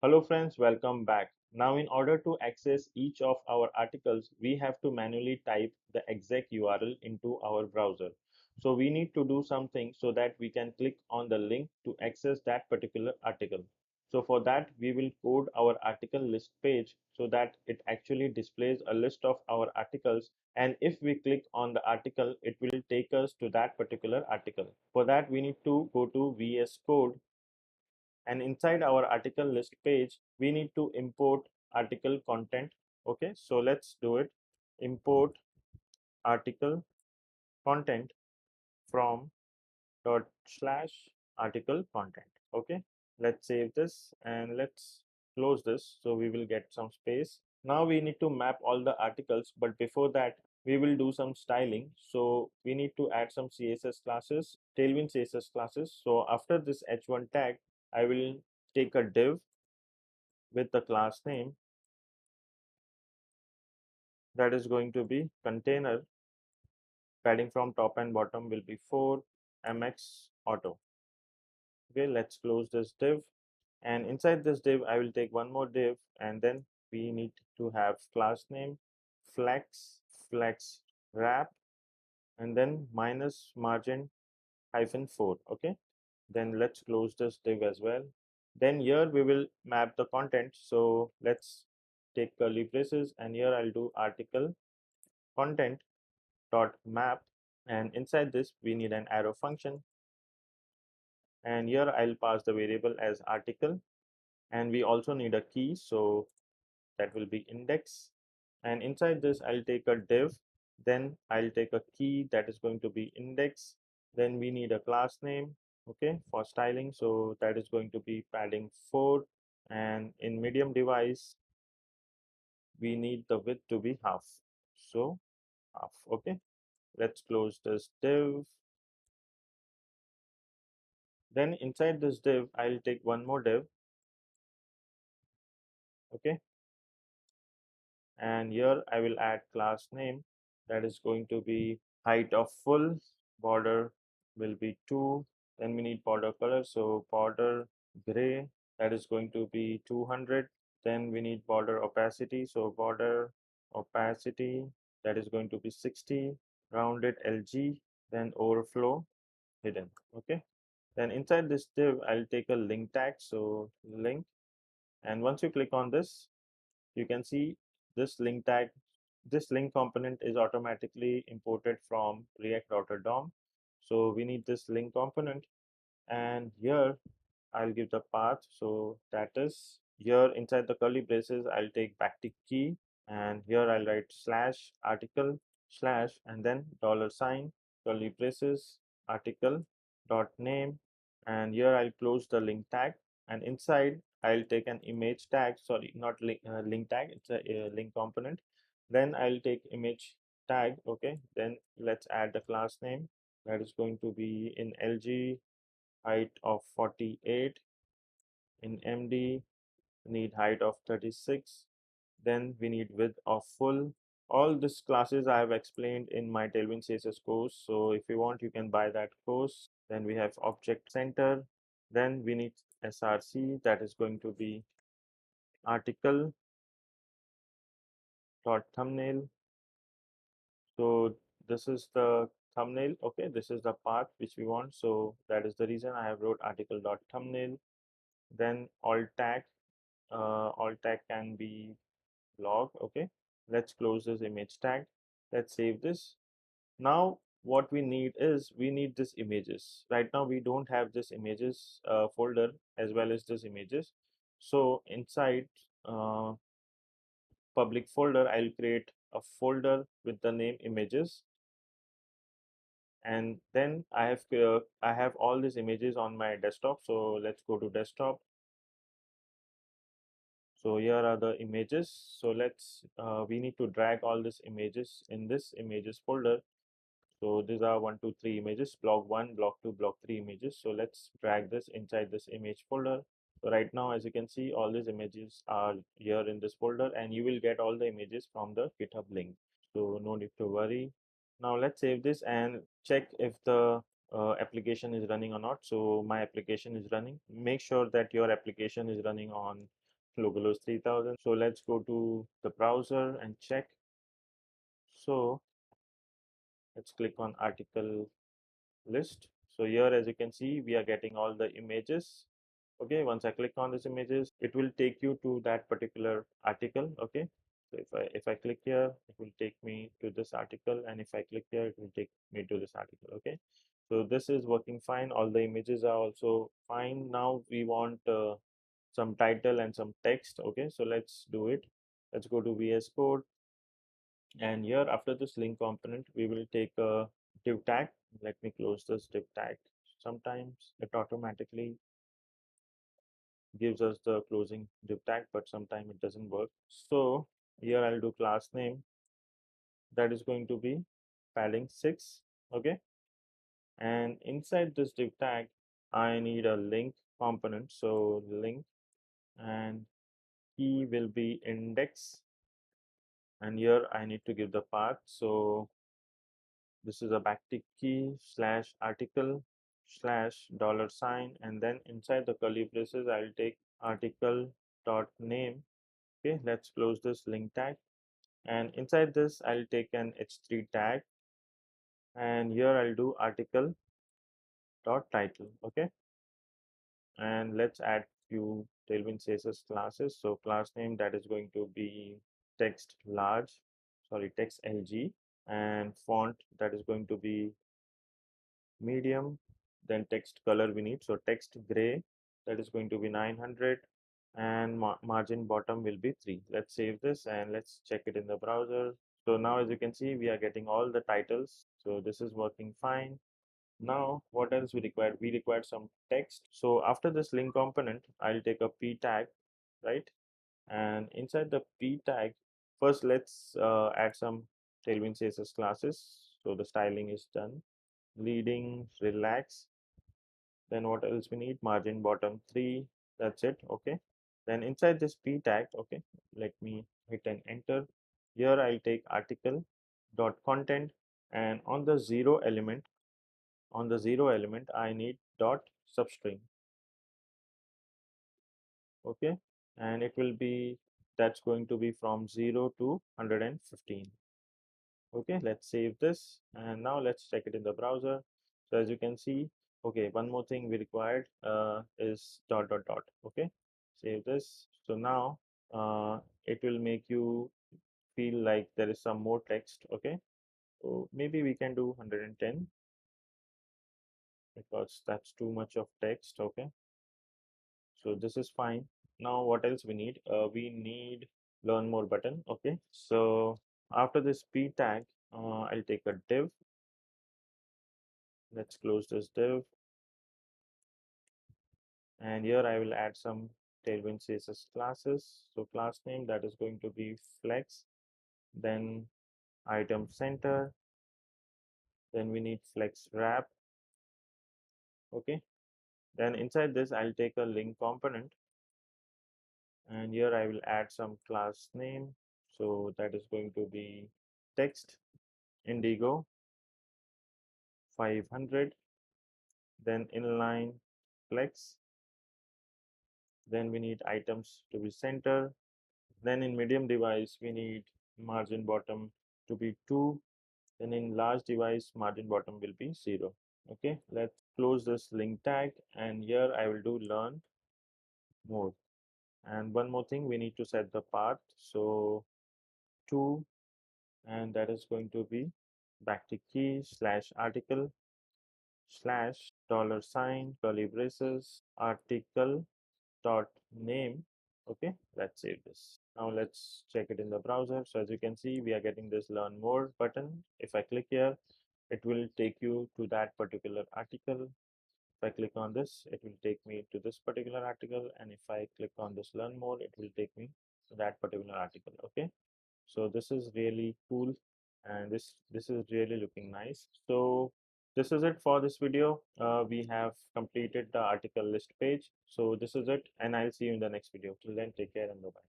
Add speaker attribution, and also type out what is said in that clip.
Speaker 1: Hello friends, welcome back. Now in order to access each of our articles, we have to manually type the exact URL into our browser. So we need to do something so that we can click on the link to access that particular article. So for that, we will code our article list page so that it actually displays a list of our articles. And if we click on the article, it will take us to that particular article. For that, we need to go to VS Code, and inside our article list page we need to import article content. Okay, so let's do it. Import article content from dot slash article content. Okay, let's save this and let's close this so we will get some space. Now we need to map all the articles, but before that we will do some styling. So we need to add some CSS classes, Tailwind CSS classes. So after this h1 tag, I will take a div with the class name that is going to be container. Padding from top and bottom will be 4 mx auto. Okay, let's close this div, and inside this div I will take one more div, and then we need to have class name flex wrap, and then minus margin hyphen 4. Okay, then let's close this div as well. Then here we will map the content, so let's take curly braces, and here I'll do article content dot map, and inside this we need an arrow function, and here I'll pass the variable as article, and we also need a key, so that will be index, and inside this I'll take a div, then I'll take a key that is going to be index, then we need a class name, okay, for styling, so that is going to be padding 4, and in medium device we need the width to be half, so half. Okay, let's close this div. Then inside this div, I'll take one more div, okay, and here I will add class name that is going to be height of full, border will be 2, then we need border color, so border gray, that is going to be 200, then we need border opacity, so border opacity that is going to be 60, rounded LG, then overflow hidden. Okay, then inside this div I'll take a link tag, so link, and once you click on this you can see this link tag, this link component is automatically imported from React Router DOM. So we need this link component, and here I'll give the path, so that is here inside the curly braces I'll take backtick key, and here I'll write slash article slash and then dollar sign curly braces article dot name, and here I'll close the link tag, and inside I'll take an image tag, sorry, not link tag, it's a link component, then I'll take image tag. Okay, then let's add the class name that is going to be in LG height of 48, in MD need height of 36, then we need width of full. All these classes I have explained in my Tailwind CSS course, so if you want you can buy that course. Then we have object center, then we need src that is going to be article dot thumbnail, so this is the thumbnail. Okay, this is the path which we want, so that is the reason I have wrote article dot thumbnail. Then alt tag can be log. Okay, let's close this image tag, let's save this. Now what we need is we need this images. Right now we don't have this images folder as well as this images, so inside public folder I'll create a folder with the name images, and then I have all these images on my desktop, so let's go to desktop. So here are the images, so let's we need to drag all these images in this images folder. So these are 1 2 3 images, block 1, block 2, block 3 images, so let's drag this inside this image folder. So right now as you can see all these images are here in this folder, and you will get all the images from the GitHub link, so no need to worry. Now let's save this and check if the application is running or not. So my application is running. Make sure that your application is running on localhost 3000. So let's go to the browser and check. So let's click on article list. So here, as you can see, we are getting all the images. Okay, once I click on these images, it will take you to that particular article. Okay, so if I click here, it will take me to this article, and if I click here, it will take me to this article. Okay, so this is working fine. All the images are also fine. Now we want some title and some text. Okay, so let's do it. Let's go to VS Code, and here after this link component, we will take a div tag. Let me close this div tag. Sometimes it automatically gives us the closing div tag, but sometimes it doesn't work. So here I'll do class name, that is going to be padding 6. Okay, and inside this div tag I need a link component. So link, and key will be index, and here I need to give the path. So this is a backtick key slash article slash dollar sign, and then inside the curly braces I'll take article dot name. Okay, let's close this link tag, and inside this I'll take an h3 tag, and here I'll do article dot title. Okay, and let's add few Tailwind CSS classes. So class name, that is going to be text large, sorry, text LG, and font, that is going to be medium. Then text color we need, so text gray, that is going to be 900, and margin bottom will be 3. Let's save this and let's check it in the browser. So now as you can see, we are getting all the titles, so this is working fine. Now what else we require? We require some text. So after this link component, I'll take a p tag, right? And inside the p tag, first let's add some Tailwind CSS classes. So the styling is done, leading, relax. Then what else we need? Margin bottom 3. That's it. Okay, then inside this p tag, okay, let me hit an enter. Here I'll take article dot content, and on the zero element I need dot substring. Okay, and it will be, that's going to be from 0 to 115. Okay, let's save this, and now let's check it in the browser. So as you can see, okay, one more thing we required is dot dot dot. Okay, save this. So now it will make you feel like there is some more text. Okay, so maybe we can do 110 because that's too much of text. Okay, so this is fine. Now what else we need? We need learn more button. Okay, so after this p tag, I'll take a div. Let's close this div, and here I will add some Tailwind CSS classes. So class name, that is going to be flex, then item center, then we need flex wrap. Okay, then inside this I'll take a link component, and here I will add some class name. So that is going to be text indigo 500, then inline flex, then we need items to be center, then in medium device we need margin bottom to be 2, then in large device margin bottom will be 0. Okay, let's close this link tag, and here I will do learn more. And one more thing, we need to set the path. So 2, and that is going to be backtick key slash article slash dollar sign curly braces article dot name. Okay, let's save this. Now let's check it in the browser. So as you can see, we are getting this learn more button. If I click here, it will take you to that particular article. If I click on this, it will take me to this particular article, and if I click on this learn more, it will take me to that particular article. Okay, so this is really cool, and this is really looking nice. So this is it for this video. We have completed the article list page. So this is it, and I'll see you in the next video. Till then, take care and bye bye.